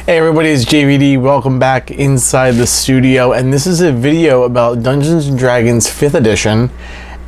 Hey everybody, it's JVD. Welcome back inside the studio, and this is a video about Dungeons & Dragons 5th edition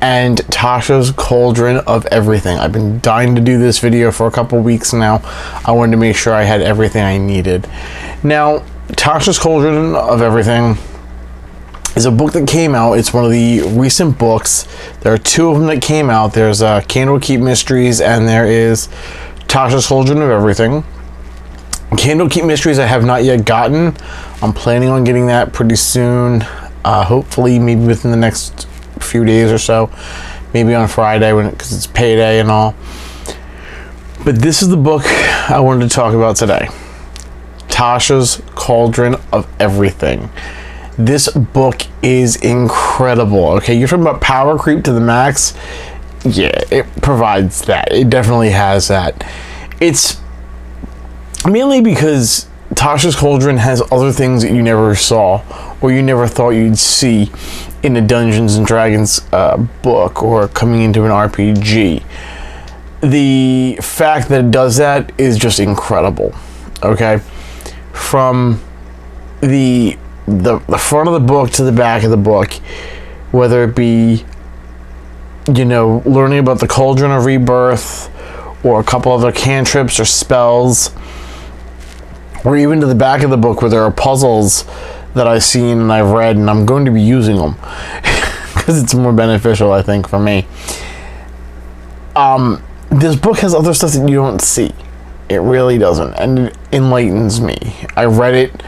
and Tasha's Cauldron of Everything. I've been dying to do this video for a couple weeks now. I wanted to make sure I had everything I needed. Now, Tasha's Cauldron of Everything is a book that came out. It's one of the recent books. There are two of them that came out. There's Candlekeep Mysteries, and there is Tasha's Cauldron of Everything. Candlekeep Mysteries I have not yet gotten. I'm planning on getting that pretty soon. Hopefully maybe within the next few days or so. Maybe on Friday because it's payday and all. But this is the book I wanted to talk about today. Tasha's Cauldron of Everything. This book is incredible. Okay, you're talking about power creep to the max. Yeah, it provides that. It definitely has that. It's mainly because Tasha's Cauldron has other things that you never saw or you never thought you'd see in a Dungeons & Dragons book or coming into an RPG. The fact that it does that is just incredible. Okay, from the front of the book to the back of the book, whether it be, you know, learning about the Cauldron of Rebirth or a couple other cantrips or spells, or even to the back of the book where there are puzzles that I've seen and I've read, and I'm going to be using them because it's more beneficial, I think, for me. This book has other stuff that you don't see. It really doesn't, and it enlightens me. I read it,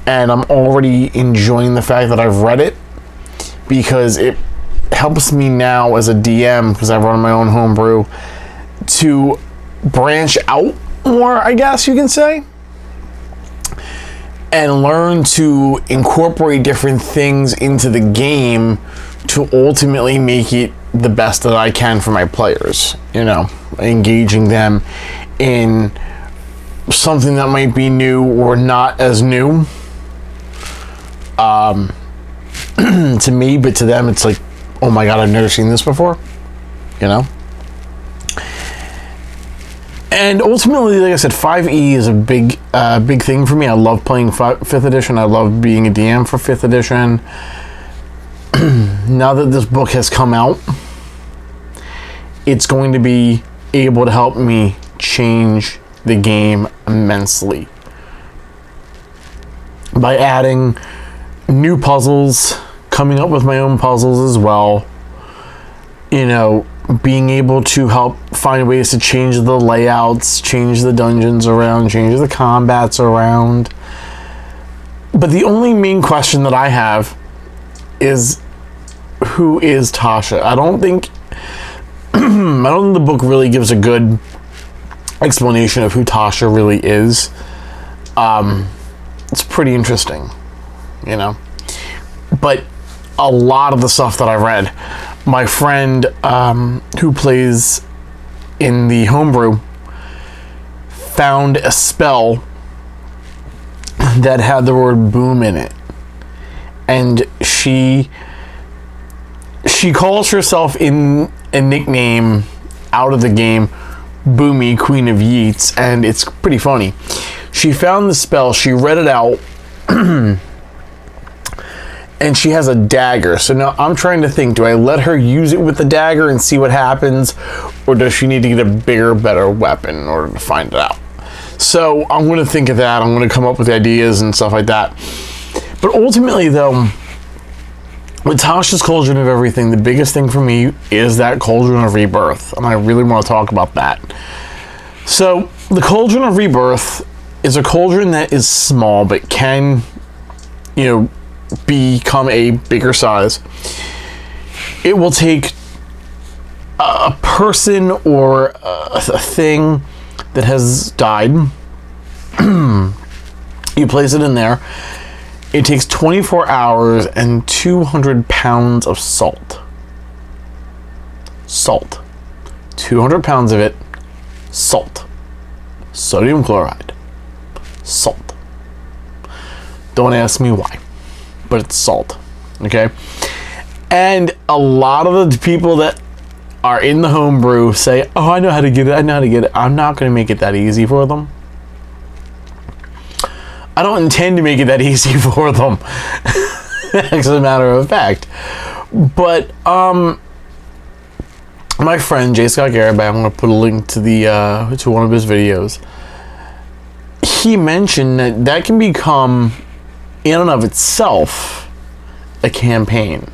and I'm already enjoying the fact that I've read it because it helps me now as a DM, because I run my own homebrew, to branch out more, I guess you can say, and learn to incorporate different things into the game to ultimately make it the best that I can for my players. You know, engaging them in something that might be new or not as new to me, but to them it's like, oh my god, I've never seen this before, you know? And ultimately, like I said, 5e is a big thing for me. I love playing 5th edition. I love being a DM for 5th edition. Now that this book has come out, it's going to be able to help me change the game immensely by adding new puzzles, coming up with my own puzzles as well, you know, being able to help find ways to change the layouts, change the dungeons around, change the combats around. But the only main question that I have is, who is Tasha? I don't think the book really gives a good explanation of who Tasha really is. It's pretty interesting, you know. But a lot of the stuff that I read, my friend who plays in the homebrew found a spell that had the word boom in it, and she calls herself in a nickname out of the game Boomy, Queen of Yeets, and it's pretty funny. She found the spell, she read it out, and she has a dagger. So now I'm trying to think, do I let her use it with the dagger and see what happens, or does she need to get a bigger, better weapon in order to find it out? So I'm going to think of that. I'm going to come up with ideas and stuff like that. But ultimately, though, with Tasha's Cauldron of Everything, the biggest thing for me is that Cauldron of Rebirth, and I really want to talk about that. So the Cauldron of Rebirth is a cauldron that is small, but can, you know, become a bigger size. It will take a person or a thing that has died. You place it in there. It takes 24 hours and 200 pounds of salt. 200 pounds of it. Salt. Sodium chloride. Salt. Don't ask me why, but it's salt. Okay? And a lot of the people that are in the homebrew say, oh, I know how to get it, I know how to get it. I'm not going to make it that easy for them. I don't intend to make it that easy for them, as a matter of fact. But my friend J. Scott Garrett, I'm going to put a link to the to one of his videos. He mentioned that can become, in and of itself, a campaign.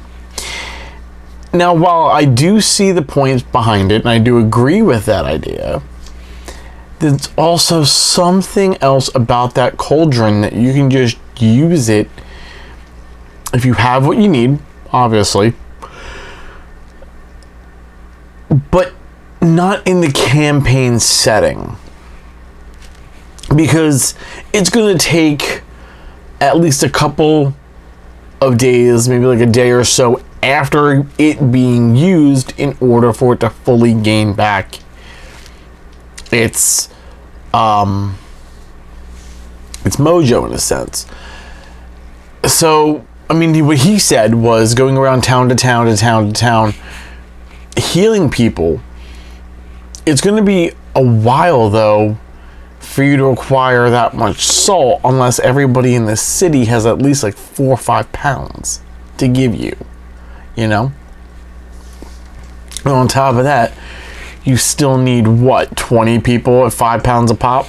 Now, while I do see the points behind it, and I do agree with that idea, there's also something else about that cauldron that you can just use it if you have what you need, obviously, but not in the campaign setting, because it's going to take at least a couple of days, maybe like a day or so after it being used, in order for it to fully gain back its mojo, in a sense. So, I mean, what he said was going around town to town to town to town, healing people. It's going to be a while, though, for you to acquire that much salt, unless everybody in the city has at least like 4 or 5 pounds to give you, you know? And on top of that, you still need, what, 20 people at 5 pounds a pop?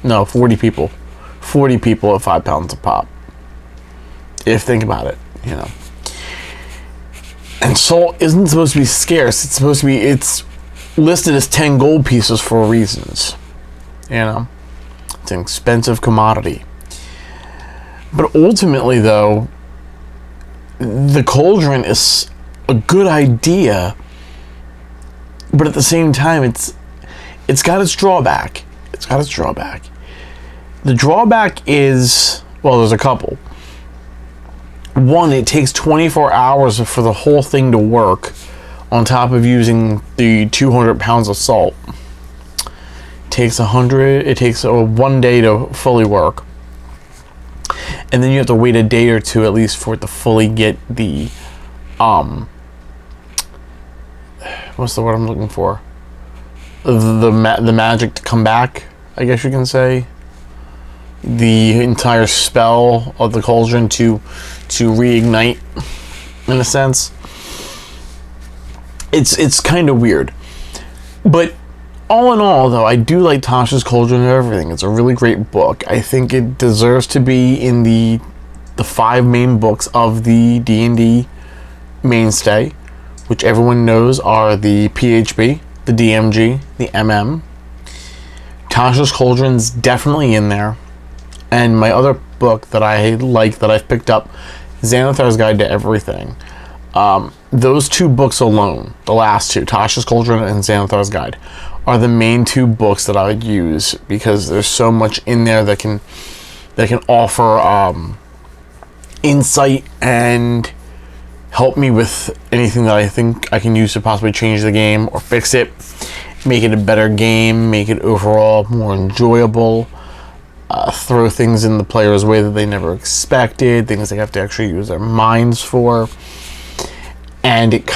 No, 40 people. 40 people at 5 pounds a pop. Think about it, you know. And salt isn't supposed to be scarce. It's listed as 10 gold pieces for reasons. You know, it's an expensive commodity. But ultimately, though, the cauldron is a good idea, but at the same time, it's got its drawback. It's got its drawback. The drawback is, well, there's a couple. One, it takes 24 hours for the whole thing to work, on top of using the 200 pounds of salt. It takes 1 day to fully work, and then you have to wait a day or two at least for it to fully get the what's the word I'm looking for, the magic to come back, I guess you can say, the entire spell of the cauldron to reignite, in a sense. It's kind of weird, but all in all, though, I do like Tashas Cauldron of Everything. It's a really great book. I think it deserves to be in the 5 main books of the D&D mainstay, which everyone knows are the PHB, the DMG, the MM. Tashas Cauldron's definitely in there. And my other book that I like, that I've picked up, Xanathar's Guide to Everything. Those 2 books alone, the last 2, Tashas Cauldron and Xanathar's Guide, are the main 2 books that I would use, because there's so much in there that can offer insight and help me with anything that I think I can use to possibly change the game or fix it, make it a better game, make it overall more enjoyable, throw things in the player's way that they never expected, things they have to actually use their minds for, and it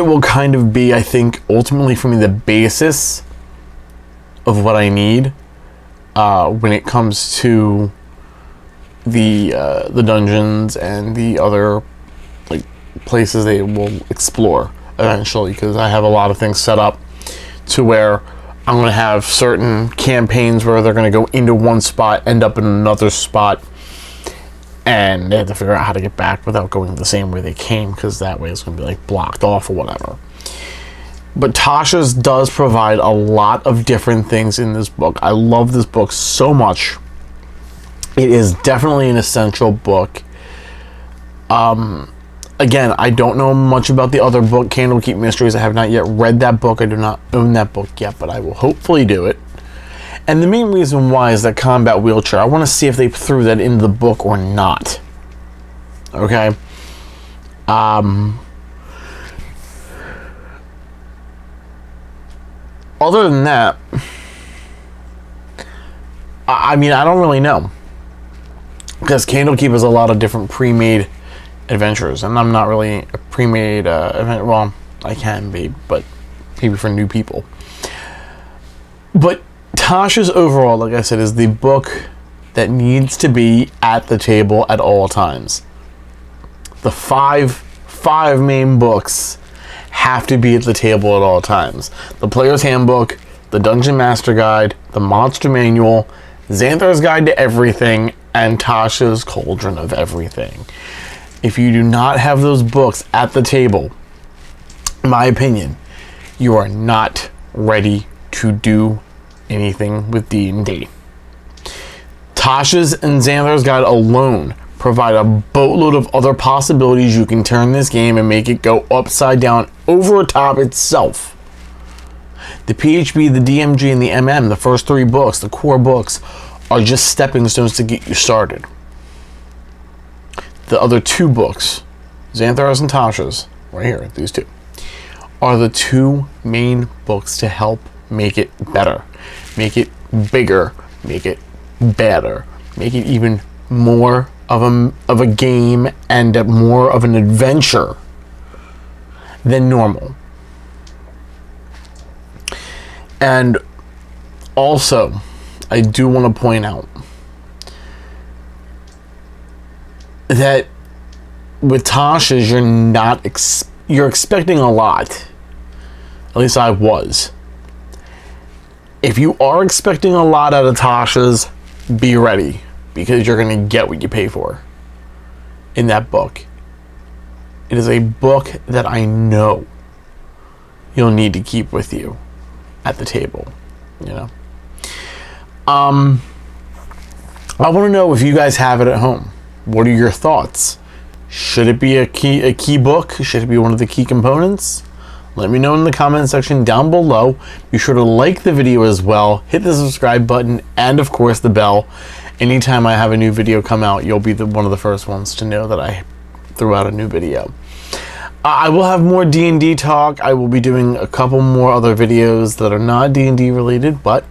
will kind of be, I think, ultimately for me, the basis of what I need when it comes to the dungeons and the other like places they will explore eventually, because I have a lot of things set up to where I'm going to have certain campaigns where they're going to go into one spot, end up in another spot, and they have to figure out how to get back without going the same way they came, because that way it's going to be like blocked off or whatever. But Tashas does provide a lot of different things in this book. I love this book so much. It is definitely an essential book. Again, I don't know much about the other book, Candlekeep Mysteries. I have not yet read that book. I do not own that book yet, but I will hopefully do it. And the main reason why is that combat wheelchair. I want to see if they threw that into the book or not. Okay? Other than that, I mean, I don't really know. Because Candlekeep has a lot of different pre-made adventures, and I'm not really a pre-made event. Well, I can be, but maybe for new people. But Tasha's overall, like I said, is the book that needs to be at the table at all times. The five main books have to be at the table at all times. The Player's Handbook, the Dungeon Master Guide, the Monster Manual, Xanthar's Guide to Everything, and Tasha's Cauldron of Everything. If you do not have those books at the table, in my opinion, you are not ready to do anything with D&D. Tasha's and Xanthar's Guide alone provide a boatload of other possibilities. You can turn this game and make it go upside down over top itself. The PHB, the DMG, and the MM, the first 3 books, the core books, are just stepping stones to get you started. The other 2 books, Xanthar's and Tasha's, right here, these 2, are the 2 main books to help make it better, make it bigger, make it better, make it even more of a game and more of an adventure than normal. And also, I do want to point out that with Tasha's, you're expecting a lot. At least I was. If you are expecting a lot out of Tasha's, be ready, because you're going to get what you pay for in that book. It is a book that I know you'll need to keep with you at the table, you know. I want to know if you guys have it at home. What are your thoughts? Should it be a key book? Should it be one of the key components? Let me know in the comment section down below. Be sure to like the video as well. Hit the subscribe button and of course the bell. Anytime I have a new video come out, you'll be one of the first ones to know that I threw out a new video. I will have more D&D talk. I will be doing a couple more other videos that are not D&D related, but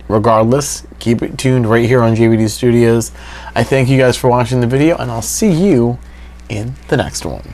regardless, keep it tuned right here on JVD Studios. I thank you guys for watching the video, and I'll see you in the next one.